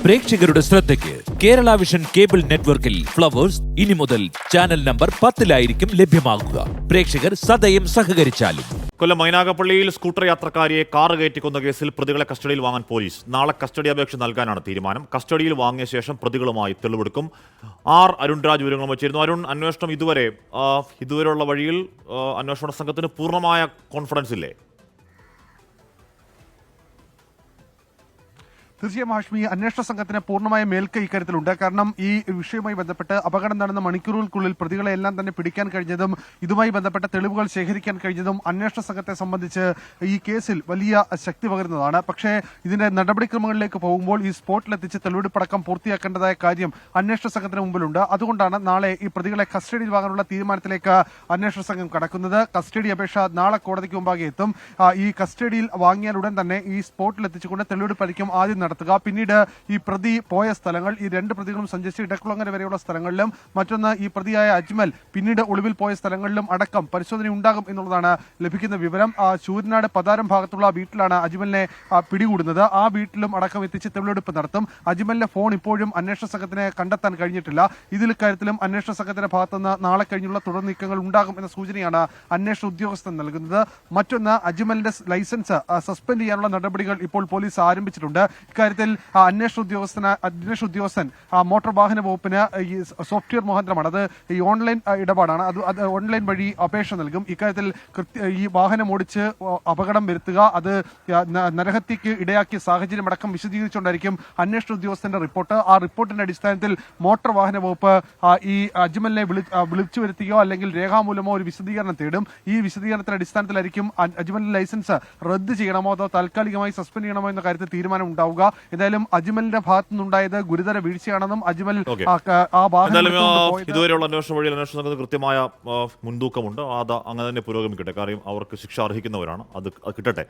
പ്രേക്ഷകരുടെ ശ്രദ്ധയ്ക്ക് Kerala vision cable നെറ്റ്വർക്കിൽ ഫ്ലവേഴ്സ് ഇനി മുതൽ ചാനൽ നമ്പർ 10-ലായിരിക്കും ലഭ്യമാകുക. പ്രേക്ഷകർ സദയം സഹകരിച്ചാലും. കൊല്ലം മൈനാഗപ്പള്ളിയിൽ സ്കൂട്ടർ യാത്രക്കാരിയെ കാർ കയറ്റിക്കൊന്ന കേസിൽ പ്രതികളെ കസ്റ്റഡിയിൽ വാങ്ങാൻ പോലീസ്. നാളെ കസ്റ്റഡി അപേക്ഷ നൽകാനാണ് തീരുമാനം. കസ്റ്റഡിയിൽ വാങ്ങിയ ശേഷം പ്രതികളുമായി തെളിവെടുക്കും. അരുൺരാജ് വിവരങ്ങൾ വച്ചിരുന്നു. അരുൺ, അന്വേഷണം ഇതുവരെയുള്ള വഴിയിൽ അന്വേഷണ സംഘത്തിന് പൂർണ്ണമായ കോൺഫിഡൻസ് ഇല്ലേ? തീർച്ചയായും ഹാഷ്മി, അന്വേഷണ സംഘത്തിന് പൂർണ്ണമായ മേൽക്കൈ ഇക്കാര്യത്തിലുണ്ട്. കാരണം ഈ വിഷയവുമായി ബന്ധപ്പെട്ട് അപകടം നടന്ന മണിക്കൂറുകൾക്കുള്ളിൽ പ്രതികളെ എല്ലാം തന്നെ പിടിക്കാൻ കഴിഞ്ഞതും ഇതുമായി ബന്ധപ്പെട്ട തെളിവുകൾ ശേഖരിക്കാൻ കഴിഞ്ഞതും അന്വേഷണ സംഘത്തെ സംബന്ധിച്ച് ഈ കേസിൽ വലിയ ശക്തി പകരുന്നതാണ്. പക്ഷേ ഇതിന്റെ നടപടിക്രമങ്ങളിലേക്ക് പോകുമ്പോൾ ഈ സ്പോട്ടിലെത്തിച്ച് തെളിവെടുപ്പടക്കം പൂർത്തിയാക്കേണ്ടതായ കാര്യം അന്വേഷണ സംഘത്തിന് മുമ്പിലുണ്ട്. അതുകൊണ്ടാണ് നാളെ ഈ പ്രതികളെ കസ്റ്റഡിയിൽ വാങ്ങാനുള്ള തീരുമാനത്തിലേക്ക് അന്വേഷണ സംഘം കടക്കുന്നത്. കസ്റ്റഡി അപേക്ഷ നാളെ കോടതിക്ക് മുമ്പാകെ എത്തും. ഈ കസ്റ്റഡിയിൽ വാങ്ങിയാൽ ഉടൻ തന്നെ ഈ സ്പോട്ടിലെത്തിച്ചുകൊണ്ട് തെളിവെടുപ്പായിരിക്കും ആദ്യം നടത്തുക. പിന്നീട് ഈ പ്രതി പോയ സ്ഥലങ്ങൾ, ഈ രണ്ട് പ്രതികളും സഞ്ചരിച്ച ഇടക്കുളങ്ങര വരെയുള്ള സ്ഥലങ്ങളിലും മറ്റൊന്ന് ഈ പ്രതിയായ അജ്മൽ പിന്നീട് ഒളിവിൽ പോയ സ്ഥലങ്ങളിലും അടക്കം പരിശോധന ഉണ്ടാകും എന്നുള്ളതാണ് ലഭിക്കുന്ന വിവരം. ശൂരനാട് പതാരം ഭാഗത്തുള്ള വീട്ടിലാണ് അജ്മലിനെ പിടികൂടുന്നത്. ആ വീട്ടിലും അടക്കം എത്തിച്ച് തെളിവെടുപ്പ് നടത്തും. അജ്മലിന്റെ ഫോൺ ഇപ്പോഴും അന്വേഷണ സംഘത്തിന് കണ്ടെത്താൻ കഴിഞ്ഞിട്ടില്ല. ഇതിൽ കാര്യത്തിലും അന്വേഷണ സംഘത്തിന്റെ ഭാഗത്തുനിന്ന് നാളെ കഴിഞ്ഞുള്ള തുടർ നീക്കങ്ങൾ ഉണ്ടാകും എന്ന സൂചനയാണ് അന്വേഷണ ഉദ്യോഗസ്ഥൻ നൽകുന്നത്. മറ്റൊന്ന്, അജ്മലിന്റെ ലൈസൻസ് സസ്പെൻഡ് ചെയ്യാനുള്ള നടപടികൾ ഇപ്പോൾ പോലീസ് ആരംഭിച്ചിട്ടുണ്ട്. ഇക്കാര്യത്തിൽ അന്വേഷണ ഉദ്യോഗസ്ഥൻ മോട്ടോർ വാഹന വകുപ്പിന് ഈ സോഫ്റ്റ്വെയർ മുഖാന്തരമാണ്, അത് ഈ ഓൺലൈൻ ഇടപാടാണ്, അത് ഓൺലൈൻ വഴി അപേക്ഷ നൽകും. ഇക്കാര്യത്തിൽ ഈ വാഹനം ഓടിച്ച് അപകടം വരുത്തുക, അത് നരഹത്യക്ക് ഇടയാക്കിയ സാഹചര്യം അടക്കം വിശദീകരിച്ചുകൊണ്ടായിരിക്കും അന്വേഷണ ഉദ്യോഗസ്ഥന്റെ റിപ്പോർട്ട്. ആ റിപ്പോർട്ടിന്റെ അടിസ്ഥാനത്തിൽ മോട്ടോർ വാഹന വകുപ്പ് ഈ അജ്മലിനെ വിളിച്ചു വരുത്തുകയോ അല്ലെങ്കിൽ രേഖാമൂലമോ ഒരു വിശദീകരണം തേടും. ഈ വിശദീകരണത്തിന്റെ അടിസ്ഥാനത്തിലായിരിക്കും അജ്മലിന്റെ ലൈസൻസ് റദ്ദ് ചെയ്യണമോ അതോ താൽക്കാലികമായി സസ്പെൻഡ് ചെയ്യണമോ എന്ന കാര്യത്തിൽ തീരുമാനം ഉണ്ടാവുക. എന്തായാലും അജ്മലിന്റെ ഭാഗത്തു നിന്നുണ്ടായത് ഗുരുതര വീഴ്ചയാണെന്നും അജ്മൽ ഇതുവരെയുള്ള അന്വേഷണ വഴിയിൽ അന്വേഷണ സംഘത്തിന് കൃത്യമായ മുൻതൂക്കമുണ്ട്. അത് അങ്ങനെ തന്നെ പുരോഗമിക്കട്ടെ. കാര്യം അവർക്ക് ശിക്ഷ അർഹിക്കുന്നവരാണ്. അത് കിട്ടട്ടെ.